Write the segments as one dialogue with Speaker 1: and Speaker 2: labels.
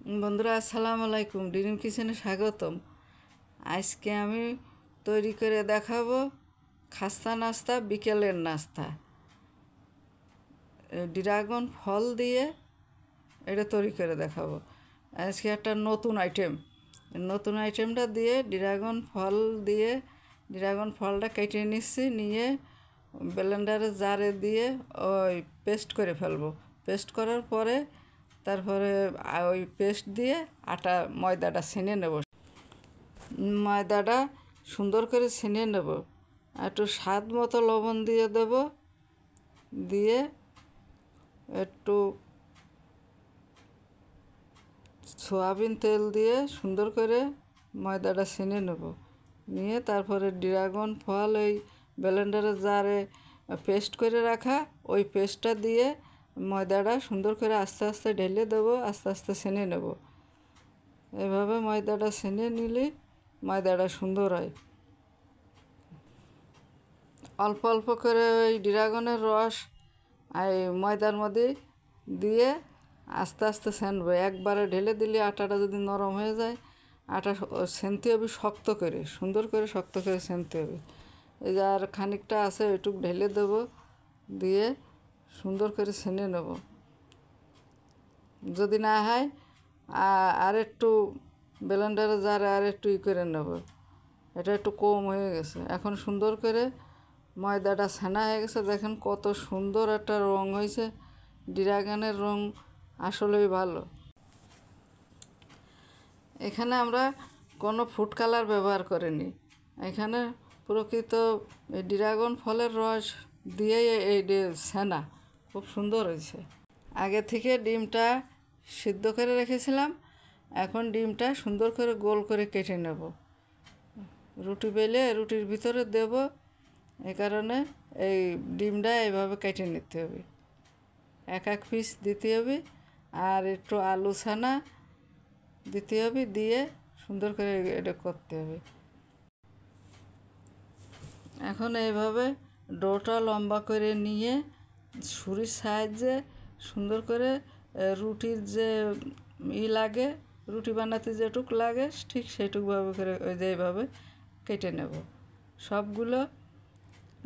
Speaker 1: বন্ধুরা আসসালামু আলাইকুম, ড্রিম কিচেনে স্বাগতম। আজকে আমি তৈরি করে দেখাবো খাস্তা নাস্তা, বিকেলের নাস্তা। ড্রাগন ফল দিয়ে এটা তৈরি করে দেখাবো। আজকে একটা নতুন আইটেমটা দিয়ে ড্রাগন ফলটা কেটে নিচ্ছি, নিয়ে ব্লেন্ডারে জারে দিয়ে ওই পেস্ট করে ফেলবো। পেস্ট করার পরে তারপরে ওই পেস্ট দিয়ে ময়দাটা ছেনে নেব। ময়দাটা সুন্দর করে ছেনে নেব। একটু স্বাদ মতো লবণ দিয়ে দেব, দিয়ে একটু সয়াবিন তেল দিয়ে সুন্দর করে ময়দাটা ছেনে নেব। নিয়ে তারপরে ড্রাগন ফল ওই ব্লেন্ডারে জারে পেস্ট করে রাখা ওই পেস্টটা দিয়ে ময়দাটা সুন্দর করে আস্তে আস্তে ঢেলে দেবো, আস্তে আস্তে ছেনে নেব। এভাবে ময়দাটা ছেনে নিলে ময়দাটা সুন্দর হয়। অল্প অল্প করে ওই ড্রাগনের রস এই ময়দার মধ্যে দিয়ে আস্তে আস্তে ছেনবো। একবারে ঢেলে দিলে আটাটা যদি নরম হয়ে যায়, আটা ছেনতে হবে শক্ত করে, সুন্দর করে শক্ত করে ছেনতে হবে। এই যে আর খানিকটা আছে, ওইটুকু ঢেলে দেবো, দিয়ে সুন্দর করে ছেনে নেব। যদি না হয় আর একটু ব্লেন্ডারে জারে আর একটু করে নেব। এটা একটু কম হয়ে গেছে। এখন সুন্দর করে ময়দাটা ছানা হয়ে গেছে। দেখেন কত সুন্দর একটা রং হয়েছে। ড্রাগনের রং আসলেই ভালো। এখানে আমরা কোনো ফুড কালার ব্যবহার করিনি। এখানে প্রকৃত ড্রাগন ফলের রস দিয়েই এই ছানা খুব সুন্দর হয়েছে। আগে থেকে ডিমটা সিদ্ধ করে রেখেছিলাম। এখন ডিমটা সুন্দর করে গোল করে কেটে নেব। রুটি বেলে রুটির ভিতরে দেব, এই কারণে এই ডিমটা এইভাবে কেটে নিতে হবে। এক এক পিস দিতে হবে, আর একটু আলু ছানা দিতে হবে, দিয়ে সুন্দর করে এটা করতে হবে। এখন এইভাবে ডোটা লম্বা করে নিয়ে ছুরির সাহায্যে সুন্দর করে রুটির যে লাগে, রুটি বানাতে যেটুক লাগে ঠিক সেইটুকভাবে করে ওই যে এইভাবে কেটে নেব। সবগুলো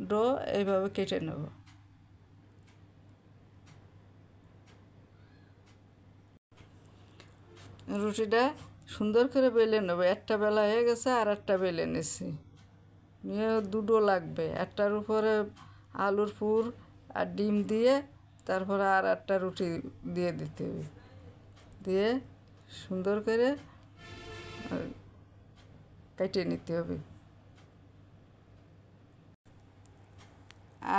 Speaker 1: ডো এইভাবে কেটে নেব। রুটিটা সুন্দর করে বেলে নেব। একটা বেলা হয়ে গেছে, আর একটা বেলে নিচ্ছি। নিয়ে দুটো লাগবে। একটার উপরে আলুর পুর আর ডিম দিয়ে তারপরে আর একটা রুটি দিয়ে দিতে হবে, দিয়ে সুন্দর করে কেটে নিতে হবে।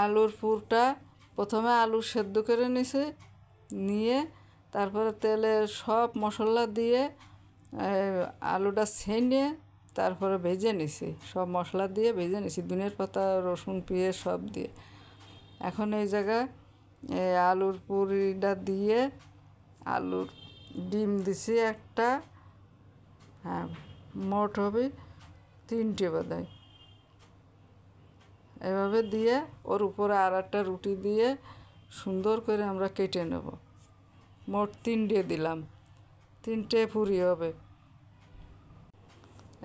Speaker 1: আলুর পুরটা প্রথমে আলু সেদ্ধ করে নিছে, নিয়ে তারপরে তেলে সব মশলা দিয়ে আলুটা ছেনে তারপরে ভেজে নিছি। সব মশলা দিয়ে ভেজে নিছি, ধনের পাতা, রসুন, পেঁয়াজ সব দিয়ে। এখন এই জায়গায় আলুর পুরিটা দিয়ে আলুর ডিম দিছি একটা, হ্যাঁ মোট হবে 3টে বোধহয়। এভাবে দিয়ে ওর উপরে আর একটা রুটি দিয়ে সুন্দর করে আমরা কেটে নেব। মোট 3টে দিলাম, 3টে পুরি হবে।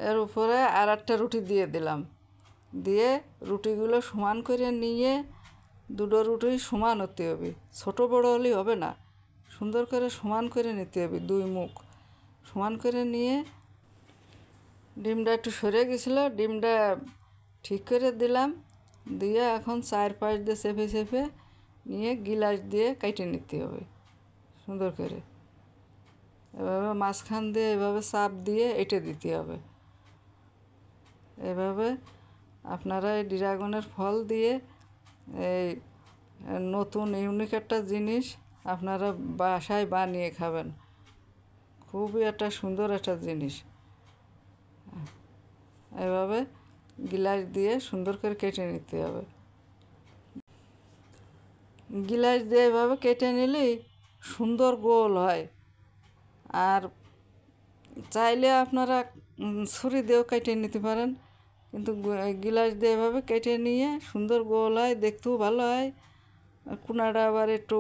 Speaker 1: এর উপরে আর একটা রুটি দিয়ে দিলাম, দিয়ে রুটিগুলো সমান করে নিয়ে দুটো রুটি সমান হতে হবে। ছোটো বড়ো হলেই হবে না, সুন্দর করে সমান করে নিতে হবে। 2 মুখ সমান করে নিয়ে ডিমটা একটু সরে গেছিলো, ডিমটা ঠিক করে দিলাম, দিয়ে এখন 4 পাশ দিয়ে চেপে চেপে নিয়ে গিলাস দিয়ে কেটে নিতে হবে সুন্দর করে। এভাবে মাঝখান দিয়ে এভাবে চাপ দিয়ে এঁটে দিতে হবে। এভাবে আপনারা এই ড্রাগনের ফল দিয়ে এই নতুন ইউনিক একটা জিনিস আপনারা বাসায় বানিয়ে খাবেন। খুবই একটা সুন্দর একটা জিনিস। এভাবে গিলাস দিয়ে সুন্দর করে কেটে নিতে হবে। গিলাস দিয়ে এভাবে কেটে নিলেই সুন্দর গোল হয়। আর চাইলে আপনারা ছুরি দিয়েও কেটে নিতে পারেন, কিন্তু গিলাস দিয়ে এভাবে কেটে নিয়ে সুন্দর গোল হয়, দেখতেও ভালো হয়। কোনাটা আবার একটু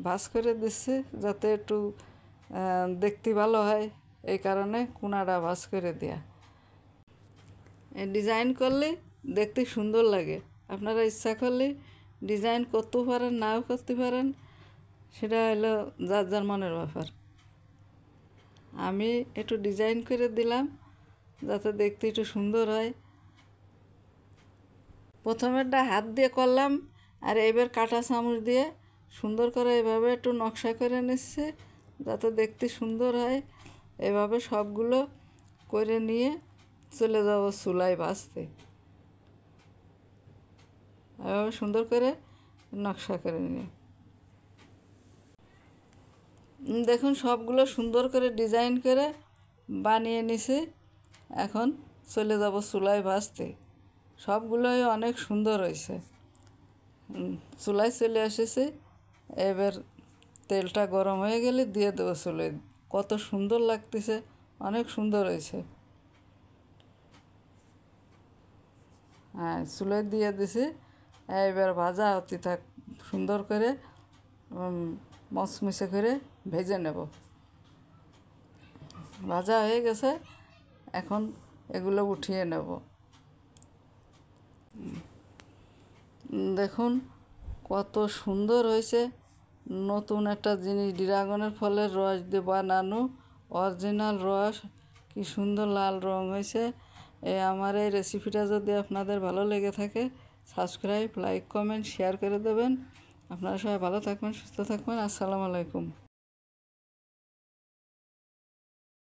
Speaker 1: ভাঁজ করে দিচ্ছি যাতে একটু দেখতে ভালো হয়, এই কারণে কোনাটা ভাঁজ করে দেয়া। ডিজাইন করলে দেখতে সুন্দর লাগে। আপনারা ইচ্ছা করলে ডিজাইন করতেও পারেন, নাও করতে পারেন, সেটা হলো যার যার মনের ব্যাপার। আমি একটু ডিজাইন করে দিলাম যাতে দেখতে একটু সুন্দর হয়। প্রথমেরটা হাত দিয়ে করলাম, আর এবার কাঁটা চামচ দিয়ে সুন্দর করে এভাবে একটু নকশা করে নিচ্ছে যাতে দেখতে সুন্দর হয়। এভাবে সবগুলো করে নিয়ে চলে যাব চুলায় ভাজতে। এভাবে সুন্দর করে নকশা করে নিয়ে দেখুন সবগুলো সুন্দর করে ডিজাইন করে বানিয়ে নিছি। এখন চলে যাব চুলায় ভাজতে। সবগুলোই অনেক সুন্দর হয়েছে। চুলায় চলে এসেছে, এবার তেলটা গরম হয়ে গেলে দিয়ে দেবো চুলায়। কত সুন্দর লাগতেছে, অনেক সুন্দর হয়েছে। হ্যাঁ, চুলায় দিয়ে দিছি। এবার ভাজা হতে থাক, সুন্দর করে মচমচে করে ভেজে নেব। ভাজা হয়ে গেছে, এখন এগুলো উঠিয়ে নেব। দেখুন কত সুন্দর হয়েছে। নতুন একটা জিনিস, ড্রাগনের ফলের রস দিয়ে বানানো অরিজিনাল রস, কি সুন্দর লাল রং হয়েছে। আমার এই রেসিপিটা যদি আপনাদের ভালো লেগে থাকে, সাবস্ক্রাইব, লাইক, কমেন্ট, শেয়ার করে দেবেন। আপনারা সবাই ভালো থাকবেন, সুস্থ থাকবেন। আসসালামু আলাইকুম।